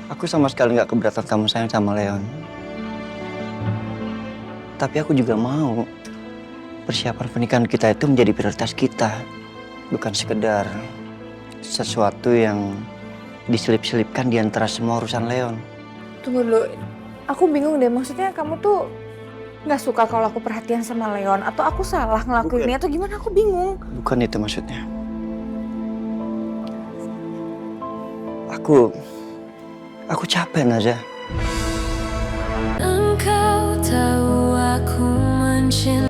Aku sama sekali nggak keberatan kamu sayang sama Leon. Tapi aku juga mau persiapan pernikahan kita itu menjadi prioritas kita. Bukan sekedar sesuatu yang diselip-selipkan di antara semua urusan Leon. Tunggu dulu, aku bingung deh. Maksudnya kamu tuh nggak suka kalau aku perhatian sama Leon? Atau aku salah ngelakuinnya atau gimana? Aku bingung. Bukan itu maksudnya. Aku capek Naza. Engkau tahu aku mencintai.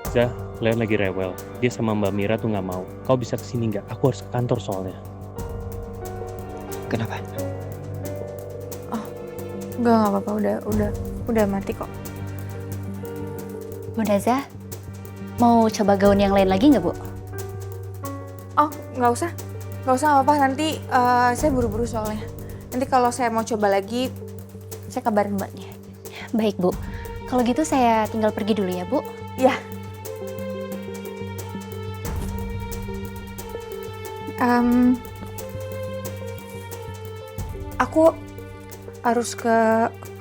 Zah, Leon lagi rewel. Dia sama Mbak Mira tuh nggak mau. Kau bisa kesini nggak? Aku harus ke kantor soalnya. Kenapa? Nggak apa-apa. Udah mati kok. Bunda Zah, mau coba gaun yang lain lagi nggak, Bu? Oh, nggak usah apa-apa. Nanti saya buru-buru soalnya. Nanti kalau saya mau coba lagi, saya kabarin Mbaknya. Baik, Bu. Kalau gitu saya tinggal pergi dulu ya, Bu. Ya. Aku harus ke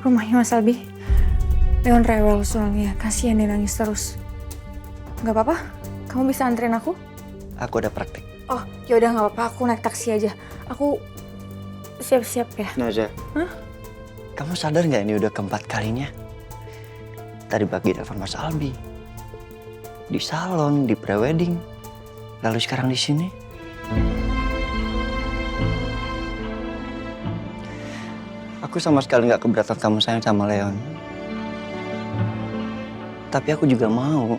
rumahnya Mas Albi. Leon rewel soalnya, kasihan dia nangis terus. Nggak apa-apa? Kamu bisa anterin aku? Aku udah praktek. Oh, yaudah nggak apa-apa. Aku naik taksi aja. Aku siap-siap ya. Naza, kamu sadar nggak ini udah keempat kalinya? Tadi pagi telepon Mas Albi, di salon, di prewedding, lalu sekarang di sini. Aku sama sekali nggak keberatan kamu sayang sama Leon. Tapi aku juga mau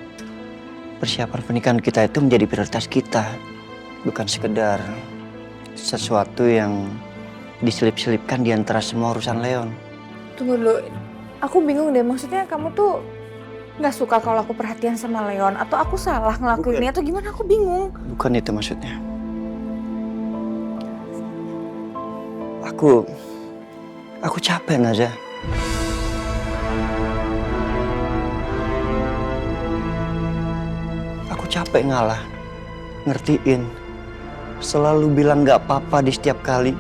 persiapan pernikahan kita itu menjadi prioritas kita. Bukan sekedar sesuatu yang diselip-selipkan di antara semua urusan Leon. Tunggu dulu. Aku bingung deh. Maksudnya kamu tuh nggak suka kalau aku perhatian sama Leon? Atau aku salah ngelakuinnya? Atau gimana? Aku bingung. Bukan itu maksudnya. Aku capek Naza. Aku capek ngalah, ngertiin, selalu bilang nggak apa-apa di setiap kali.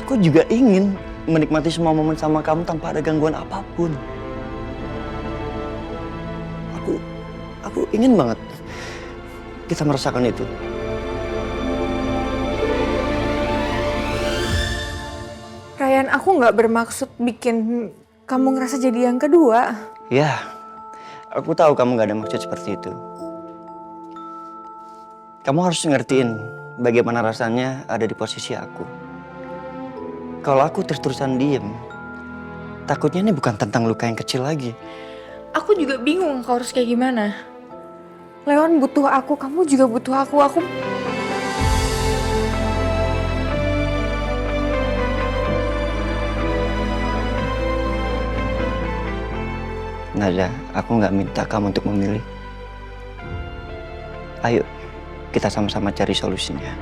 Aku juga ingin menikmati semua momen sama kamu tanpa ada gangguan apapun. Aku ingin banget kita merasakan itu. Ryan, aku nggak bermaksud bikin kamu ngerasa jadi yang kedua. Ya, aku tahu kamu gak ada maksud seperti itu. Kamu harus ngertiin bagaimana rasanya ada di posisi aku. Kalau aku terus-terusan diem, takutnya ini bukan tentang luka yang kecil lagi. Aku juga bingung kau harus kayak gimana. Leon butuh aku, kamu juga butuh aku. Nada, aku nggak minta kamu untuk memilih. Ayo, kita sama-sama cari solusinya.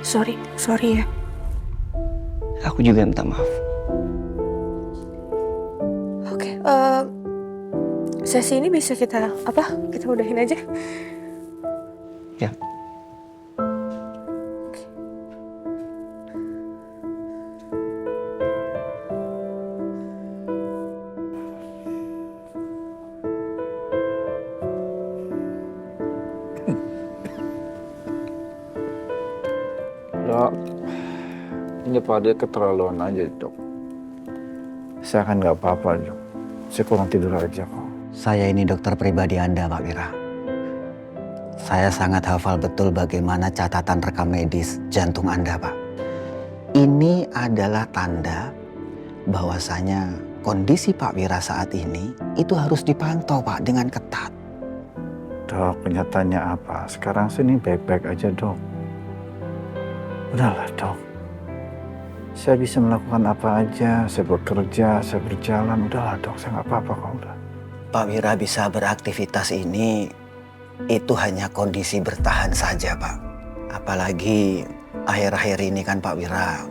Sorry ya. Aku juga minta maaf. Oke, sesi ini bisa kita udahin aja? Ya. Dok, ini pada keterlaluan aja, Dok. Saya kan nggak apa-apa, Dok. Saya kurang tidur aja kok. Saya ini dokter pribadi Anda, Pak Wira. Saya sangat hafal betul bagaimana catatan rekam medis jantung Anda, Pak. Ini adalah tanda bahwasanya kondisi Pak Wira saat ini itu harus dipantau, Pak, dengan ketat. Dok, kenyataannya apa? Sekarang sini baik-baik aja, Dok. Udahlah, Dok. Saya bisa melakukan apa aja, saya bekerja, saya berjalan. Udahlah, Dok, saya nggak apa-apa kok, udah. Pak Wira bisa beraktivitas ini itu hanya kondisi bertahan saja, Pak. Apalagi akhir-akhir ini kan Pak Wira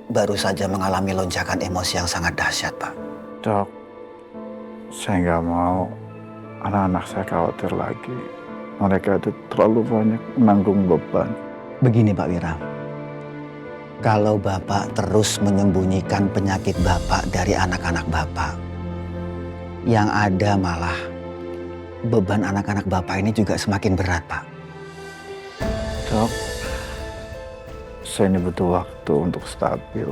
baru saja mengalami lonjakan emosi yang sangat dahsyat, Pak. Dok, saya nggak mau anak-anak saya khawatir lagi. Mereka itu terlalu banyak menanggung beban. Begini Pak Wira, kalau Bapak terus menyembunyikan penyakit Bapak dari anak-anak Bapak, yang ada malah beban anak-anak Bapak ini juga semakin berat, Pak. Dok, saya ini butuh waktu untuk stabil.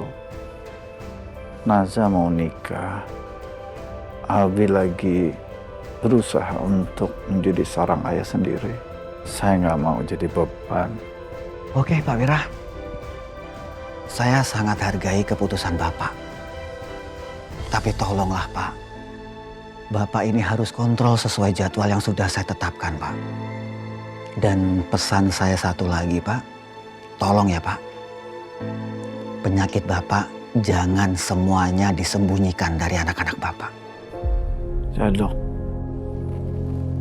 Naza mau nikah. Abi lagi berusaha untuk menjadi seorang ayah sendiri. Saya nggak mau jadi beban. Oke Pak Wira, saya sangat hargai keputusan Bapak. Tapi tolonglah Pak, Bapak ini harus kontrol sesuai jadwal yang sudah saya tetapkan, Pak. Dan pesan saya satu lagi, Pak. Tolong ya, Pak. Penyakit Bapak jangan semuanya disembunyikan dari anak-anak Bapak. Ya, Dok.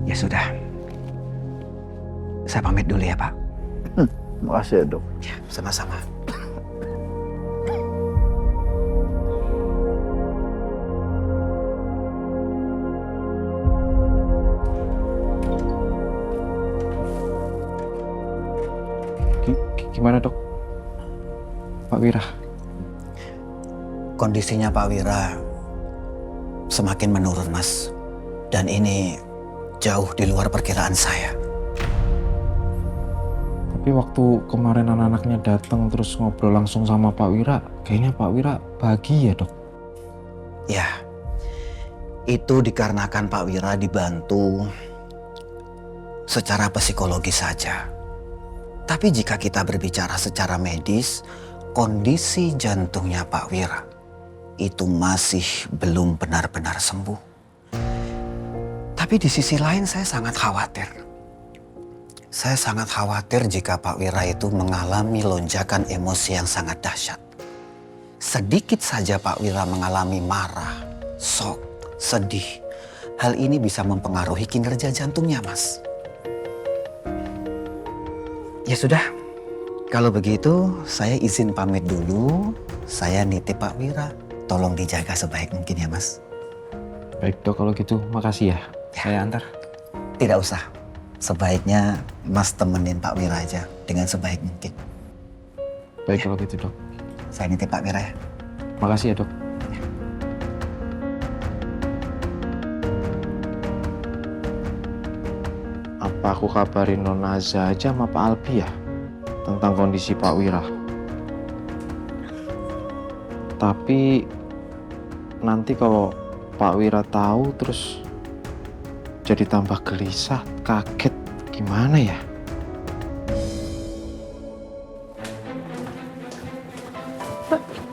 Ya sudah. Saya pamit dulu ya, Pak. Makasih ya, Dok. Ya, sama-sama. Gimana, Dok? Pak Wira? Kondisinya Pak Wira semakin menurun, Mas. Dan ini jauh di luar perkiraan saya. Tapi waktu kemarin anak-anaknya datang terus ngobrol langsung sama Pak Wira, kayaknya Pak Wira bahagia, Dok. Ya, itu dikarenakan Pak Wira dibantu secara psikologis saja. Tapi jika kita berbicara secara medis, kondisi jantungnya Pak Wira itu masih belum benar-benar sembuh. Tapi di sisi lain saya sangat khawatir. Saya sangat khawatir jika Pak Wira itu mengalami lonjakan emosi yang sangat dahsyat. Sedikit saja Pak Wira mengalami marah, shock, sedih. Hal ini bisa mempengaruhi kinerja jantungnya, Mas. Ya sudah, kalau begitu saya izin pamit dulu. Saya nitip Pak Wira. Tolong dijaga sebaik mungkin ya, Mas. Baik, Dok, kalau gitu makasih ya. Saya antar. Tidak usah. Sebaiknya Mas temenin Pak Wira aja dengan sebaik mungkin. Baik kalau gitu, Dok. Saya nitip Pak Wira ya. Makasih ya, Dok. Apa aku kabarin Nona Naza aja sama Pak Albi ya tentang kondisi Pak Wira? Tapi nanti kalau Pak Wira tahu terus jadi tambah gelisah, kaget, gimana ya?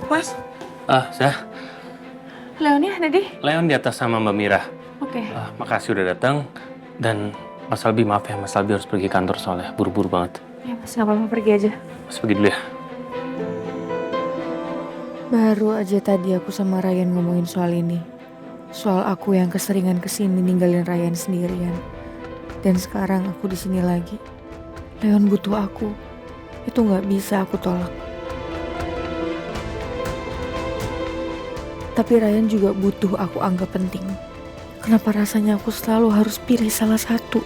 Mas, Zah, Leonnya ada di? Leon di atas sama Mbak Mira. Oke. Makasih udah datang. Dan Mas Albi, maaf ya, Mas Albi harus pergi kantor soalnya buru-buru banget. Ya Mas, nggak apa-apa, pergi aja. Mas pergi dulu ya. Baru aja tadi aku sama Ryan ngomongin soal ini. Soal aku yang keseringan kesini ninggalin Ryan sendirian. Dan sekarang aku di sini lagi. Leon butuh aku. Itu nggak bisa aku tolak. Tapi Ryan juga butuh aku anggap penting. Kenapa rasanya aku selalu harus pilih salah satu?